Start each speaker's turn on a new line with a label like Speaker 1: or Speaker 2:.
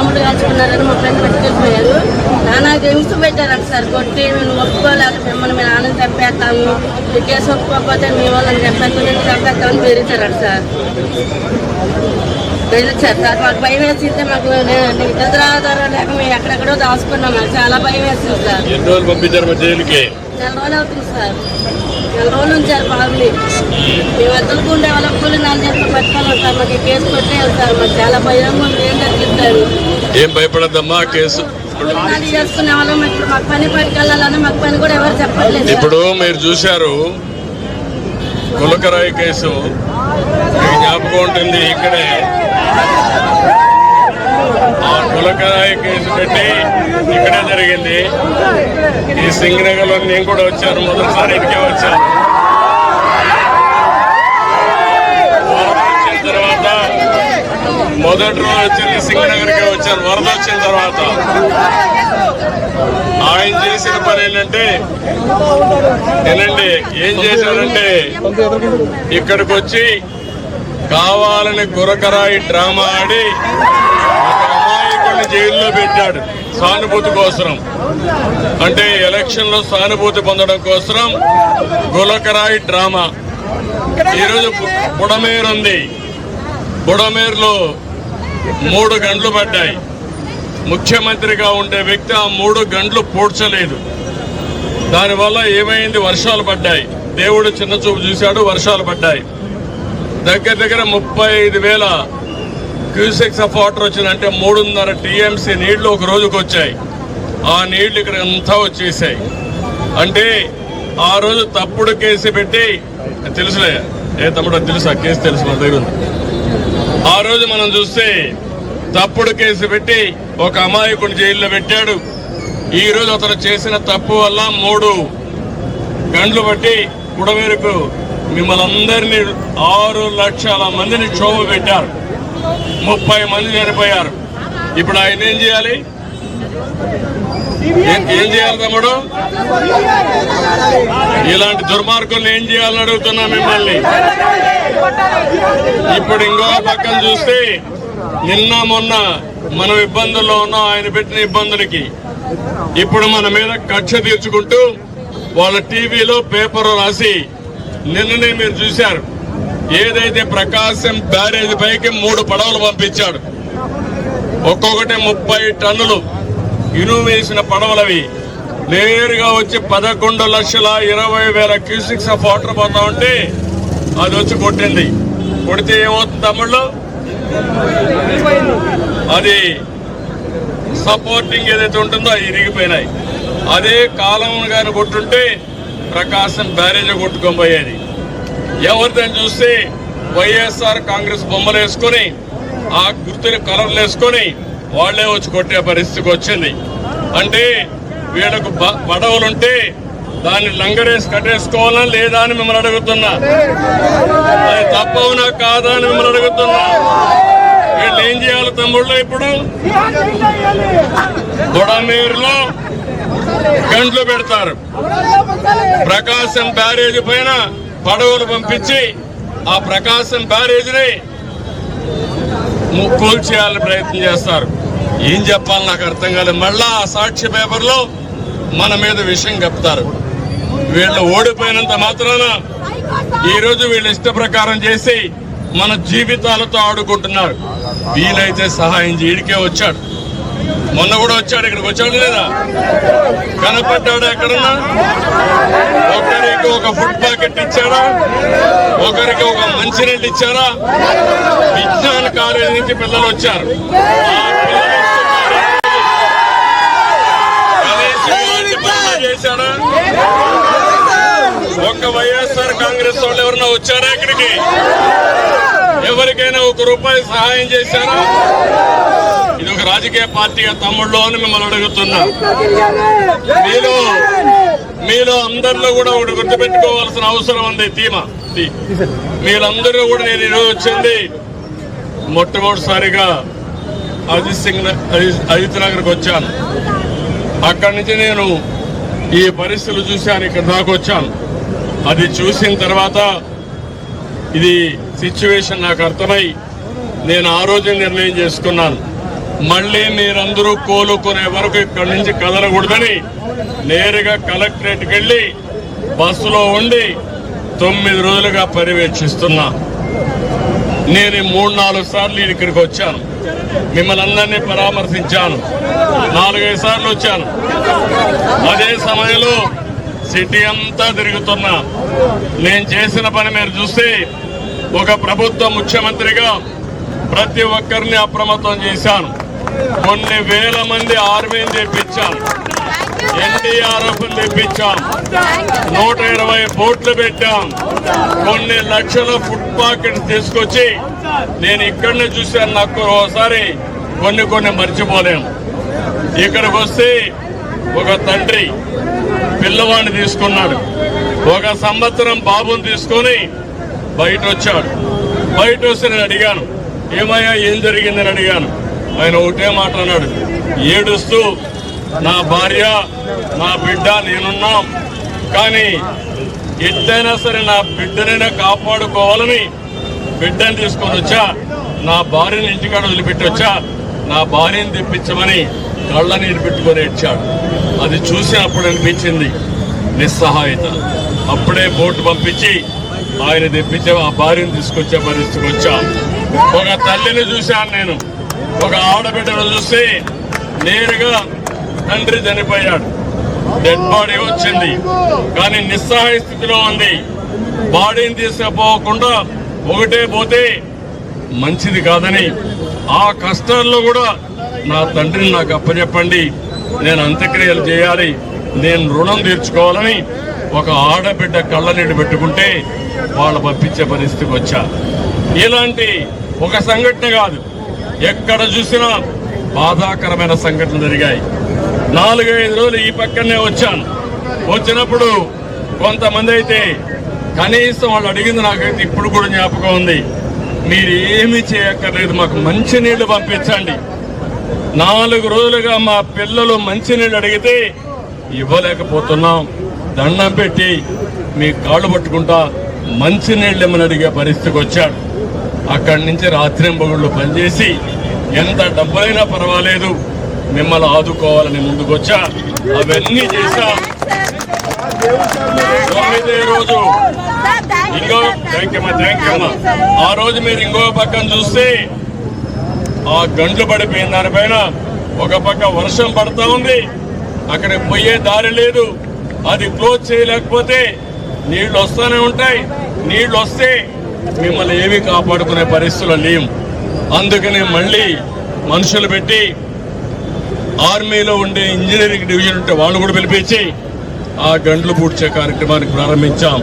Speaker 1: బాంబులు కాల్చుకున్నారని మా ఫ్రెండ్ పెట్టుకెళ్ళిపోయారు. నానా హింస పెట్టారంట సార్. కొట్టి మేము ఒప్పుకోలేక మిమ్మల్ని మేము ఆనందం చంపేస్తాము, ఈ కేసు ఒప్పుకోకపోతే మీ వాళ్ళని చంపేస్తామని బెదిరించారంట సార్. బెదిరించారు సార్. మాకు భయం వేసింటే మాకు నిద్రాధారం లేక మేము ఎక్కడెక్కడో దాచుకున్నాం. మాకు చాలా భయం వేస్తుంది సార్.
Speaker 2: ఎన్ని రోజులు పంపించారు జైలుకి?
Speaker 1: 4 రోజులు అవుతుంది సార్. 4 రోజులు ఉంచారు బాబుని. మేము వద్దలకు ఉండే వాళ్ళ కూలి 4 చేతులు పట్టుకొని సార్. మాకు కేసు కొట్టేయాలి సార్. మాకు చాలా భయం ఉంది. ఏం జరిగిస్తారు?
Speaker 2: ఏం భయపడద్దమ్మా, కేసు
Speaker 1: చేసుకునే వాళ్ళం. ఇప్పుడు మాకు పని పట్టుకెళ్ళాలని మాకు పని కూడా ఎవరు చెప్పట్లేదు.
Speaker 2: ఇప్పుడు మీరు చూశారు గులకరాయి కేసు, జ్ఞాపకం ఉంటుంది. ఇక్కడే ఆ గులకరాయి కేసు పెట్టి ఇక్కడే జరిగింది. ఈ సింగనగర్లో నేను కూడా వచ్చాను, మొదటిసారి ఇదికే వచ్చాను. వచ్చిన తర్వాత మొదటి రోజు వచ్చింది సింగనగర్కే వచ్చాను. వరద వచ్చిన తర్వాత ఆయన చేసిన పని ఏంటంటే, ఏనండి ఏం చేశారంటే, ఇక్కడికి వచ్చి కావాలని గురకరాయి డ్రామా ఆడి ఒక అమాయకుడిని జైల్లో పెట్టాడు సానుభూతి కోసం. అంటే ఎలక్షన్ లో సానుభూతి పొందడం కోసం గులకరాయి డ్రామా. ఈరోజు బుడమేరు ఉంది. బుడమేరులో 3 గంటలు పడ్డాయి. ముఖ్యమంత్రిగా ఉండే వ్యక్తి ఆ 3 గంటలు పూడ్చలేదు. దానివల్ల ఏమైంది? వర్షాలు పడ్డాయి. దేవుడు చిన్న చూపు చూశాడు, వర్షాలు పడ్డాయి. దగ్గర దగ్గర 35,000 క్యూసెక్స్ ఆఫ్ వాటర్ వచ్చిందంటే 3.5 TMC నీళ్లు ఒక రోజుకు వచ్చాయి. ఆ నీళ్లు ఇక్కడ అంతా వచ్చేసాయి. అంటే ఆ రోజు తప్పుడు కేసు పెట్టి, తెలుసులే ఏ తమ్ముడు తెలుసా? కేసు తెలుసు, మన దగ్గర ఉంది. ఆ రోజు మనం చూస్తే తప్పుడు కేసు పెట్టి ఒక అమాయకుని జైల్లో పెట్టాడు. ఈ రోజు అతను చేసిన తప్పు వల్ల 3 గంటలు బట్టి బుడమేరుకు మిమ్మల్ని అందరినీ 6 లక్షల మందిని క్షోభ పెట్టారు. 30 మంది చనిపోయారు. ఇప్పుడు ఆయన ఏం చేయాలి? ఏం చేయాలి తమ్ముడు? ఇలాంటి దుర్మార్గుల్ని ఏం చేయాలని అడుగుతున్నా మిమ్మల్ని. ఇప్పుడు ఇంకో పక్కన చూస్తే నిన్న మొన్న మనం ఇబ్బందుల్లో ఉన్నాం ఆయన పెట్టిన ఇబ్బందులకి. ఇప్పుడు మన మీద కక్ష తీర్చుకుంటూ వాళ్ళ టీవీలో పేపర్ రాసి, నిన్ననే మీరు చూశారు, ఏదైతే ప్రకాశం బ్యారేజ్ పైకి 3 పడవలు పంపించాడు. ఒక్కొక్కటి 30 టన్నులు ఇనుము వేసిన పడవలవి నేరుగా వచ్చి 11,20,000 క్యూసిక్స్ ఆఫ్ వాటర్ పోతా ఉంటే అది వచ్చి కొట్టింది. కొడితే ఏమవుతుంది తమ్ముళ్ళు? అది సపోర్టింగ్ ఏదైతే ఉంటుందో అది ఇరిగిపోయినాయి. అదే కాలం గాని కొట్టుంటే ప్రకాశం బ్యారేజ్ కొట్టుకోబోయేది. ఎవరిదని చూస్తే వైఎస్ఆర్ కాంగ్రెస్ బొమ్మలు వేసుకొని, ఆ గుర్తుని కలర్లు వేసుకొని వాళ్లే వచ్చి కొట్టే పరిస్థితికి వచ్చింది. అంటే వీళ్ళకు పడవలుంటే దాన్ని లంగరేసి కట్టేసుకోవాలని లేదా అని మిమ్మల్ని అడుగుతున్నా. అది తప్పవునా కాదా అని మిమ్మల్ని అడుగుతున్నా. వీళ్ళు ఏం చేయాలి తమ్ముళ్ళు? ఇప్పుడు బుడమేరులో గంటలు పెడతారు. ప్రకాశం బ్యారేజ్ పైన పడవలు పంపించి ఆ ప్రకాశం బ్యారేజ్ని కూల్చేయాలని ప్రయత్నం చేస్తారు. ఏం చెప్పాలి నాకు అర్థం కాలేదు. మళ్ళా ఆ సాక్షి పేపర్లో మన మీద విషయం చెప్తారు. వీళ్ళు ఓడిపోయినంత మాత్రాన ఈరోజు వీళ్ళు ఇష్ట ప్రకారం చేసి మన జీవితాలతో ఆడుకుంటున్నారు. వీలైతే సహాయం చేయడికే వచ్చాడు. మొన్న కూడా వచ్చాడు, ఇక్కడికి వచ్చాడు లేదా? కనపడ్డాడు ఎక్కడన్నా? ఒకరికి ఒక ఫుడ్ ప్యాకెట్ ఇచ్చారా? ఒకరికి ఒక మంచినీళ్ళు ఇచ్చారా? విజ్ఞాన కాలేజీ నుంచి పిల్లలు వచ్చారు. చేశాడా? ఒక్క వైఎస్ఆర్ కాంగ్రెస్ వాళ్ళు ఎవరన్నా వచ్చారా ఇక్కడికి? ఎవరికైనా 1 రూపాయి సహాయం చేశారా? ఇది ఒక రాజకీయ పార్టీగా తమ్ముళ్ళు అని మిమ్మల్ని అడుగుతున్నా. మీలో అందరిలో కూడా ఒకటి గుర్తుపెట్టుకోవాల్సిన అవసరం ఉంది. మీరందరూ కూడా నేను ఈరోజు వచ్చింది మొట్టమొదటిసారిగా అజిత్-నగర్కి వచ్చాను. అక్కడి నుంచి నేను ఈ పరిస్థితులు చూశాను, ఇక్కడ దాకా వచ్చాను. అది చూసిన తర్వాత ఇది సిచ్యువేషన్ నాకు అర్థమై నేను ఆ రోజు నిర్ణయం చేసుకున్నాను. మళ్ళీ మీరందరూ కోలుకునే వరకు ఇక్కడి నుంచి కదలకూడదని నేరుగా కలెక్టరేట్కి వెళ్ళి బస్సులో ఉండి 9 రోజులుగా పర్యవేక్షిస్తున్నా. నేను 3-4 సార్లు ఇక్కడికి వచ్చాను, మిమ్మల్ని అందరినీ పరామర్శించాను, 4-5 సార్లు వచ్చాను. అదే సమయంలో సిటీ అంతా తిరుగుతున్నా. నేను చేసిన పని మీరు చూస్తే ఒక ప్రభుత్వ ముఖ్యమంత్రిగా ప్రతి ఒక్కరిని అప్రమత్తం చేశాను. కొన్ని వేల మంది ఆర్మీని తెప్పించాను, NDRF తెప్పించాం, 120 బోట్లు పెట్టాం, కొన్ని లక్షల ఫుడ్ పాకెట్స్ తీసుకొచ్చి నేను ఇక్కడనే చూశాను. నాకు ఒకసారి కొన్ని మర్చిపోలేము. ఇక్కడికి వస్తే ఒక తండ్రి పిల్లవాడిని తీసుకున్నాడు, 1 సంవత్సరం బాబుని తీసుకొని బయట వచ్చాడు. బయట వస్తే నేను అడిగాను, ఏమయ్యా ఏం జరిగిందని అడిగాను. ఆయన ఒకటే మాట అన్నాడు, ఏడుస్తూ నా భార్య నా బిడ్డ నేనున్నాం, కానీ ఎట్లయినా సరే నా బిడ్డనైనా కాపాడుకోవాలని బిడ్డను తీసుకొని వచ్చా, నా భార్యని ఇంటికాడ వదిలిపెట్టి వచ్చా, నా భార్యని తెప్పించమని కళ్ళ నీరు పెట్టుకొని ఏడ్చాడు. అది చూసినప్పుడు అనిపించింది నిస్సహాయత. అప్పుడే బోటు పంపించి ఆయన తెప్పించే ఆ భార్యను తీసుకొచ్చే పరిస్థితికి వచ్చా. ఒక తల్లిని చూశాను నేను, ఒక ఆడబిడ్డను చూస్తే నేరుగా తండ్రి చనిపోయాడు, డెడ్ బాడీ వచ్చింది, కానీ నిస్సహాయ స్థితిలో ఉంది. బాడీని తీసుకుపోకుండా ఒకటే పోతే మంచిది కాదని ఆ కష్టాల్లో కూడా నా తండ్రిని నాకు అప్పచెప్పండి, నేను అంత్యక్రియలు చేయాలి, నేను రుణం తీర్చుకోవాలని ఒక ఆడబిడ్డ కళ్ళనీళ్ళు పెట్టుకుంటే వాళ్ళు పంపించే పరిస్థితికి వచ్చా. ఇలాంటి ఒక సంఘటన కాదు, ఎక్కడ చూసినా బాధాకరమైన సంఘటనలు జరిగాయి. 4-5 రోజులు ఈ పక్కనే వచ్చాను. వచ్చినప్పుడు కొంతమంది అయితే కనీసం వాళ్ళు అడిగింది నాకైతే ఇప్పుడు కూడా జ్ఞాపకం ఉంది, మీరు ఏమీ చేయక్కర్లేదు, మాకు మంచినీళ్లు పంపించండి. 4 రోజులుగా మా పిల్లలు మంచినీళ్ళు అడిగితే ఇవ్వలేకపోతున్నాం, దండం పెట్టి మీ కాళ్ళు పట్టుకుంటా మంచినీళ్ళు ఏమని అడిగే పరిస్థితికి వచ్చాడు. అక్కడి నుంచి రాత్రింబగుళ్ళు పనిచేసి ఎంత డబ్బైనా పర్వాలేదు మిమ్మల్ని ఆదుకోవాలని ముందుకొచ్చా. అవన్నీ చేశా. 9వ రోజు ఆ రోజు మీరు ఇంకో పక్కన చూస్తే ఆ గండ్లు పడిపోయిన దానిపైన ఒక పక్క వర్షం పడతా ఉంది, అక్కడ పోయే దారి లేదు, అది క్లోజ్ చేయలేకపోతే నీళ్లు వస్తూనే ఉంటాయి. నీళ్లు వస్తే మిమ్మల్ని ఏమీ కాపాడుకునే పరిస్థితులు లేవు. అందుకని మళ్ళీ మనుషులు పెట్టి ఆర్మీలో ఉండే ఇంజనీరింగ్ డివిజన్ ఉంటే వాళ్ళు కూడా పిలిపించి ఆ గంటలు పూడ్చే కార్యక్రమానికి ప్రారంభించాం.